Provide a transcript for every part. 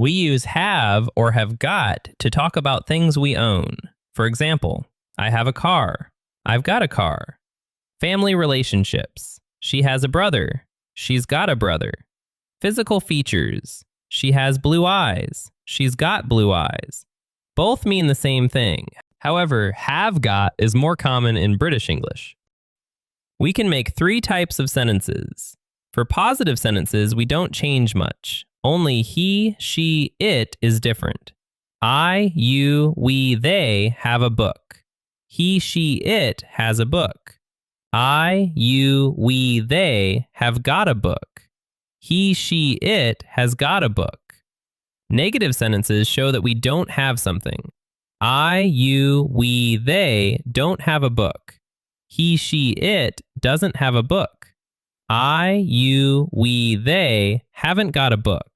We use have or have got to talk about things we own. For example, I have a car. I've got a car. Family relationships. She has a brother. She's got a brother. Physical features. She has blue eyes. She's got blue eyes. Both mean the same thing. However, have got is more common in British English. We can make 3 types of sentences. For positive sentences, we don't change much. Only he, she, it is different. I, you, we, they have a book. He, she, it has a book. I, you, we, they have got a book. He, she, it has got a book. Negative sentences show that we don't have something. I, you, we, they don't have a book. He, she, it doesn't have a book. I, you, we, they haven't got a book.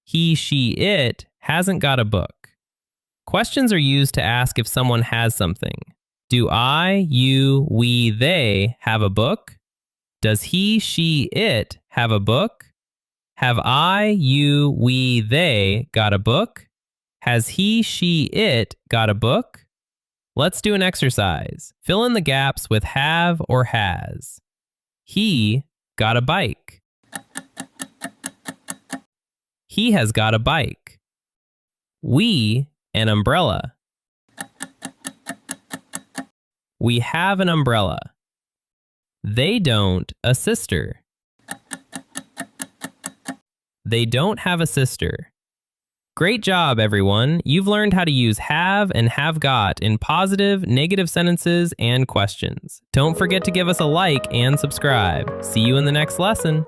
He, she, it hasn't got a book. Questions are used to ask if someone has something. Do I, you, we, they have a book? Does he, she, it have a book? Have I, you, we, they got a book? Has he, she, it got a book? Let's do an exercise. Fill in the gaps with have or has. He got a bike. He has got a bike. We, an umbrella. We have an umbrella. They don't, a sister. They don't have a sister. Great job, everyone. You've learned how to use have and have got in positive, negative sentences and questions. Don't forget to give us a like and subscribe. See you in the next lesson.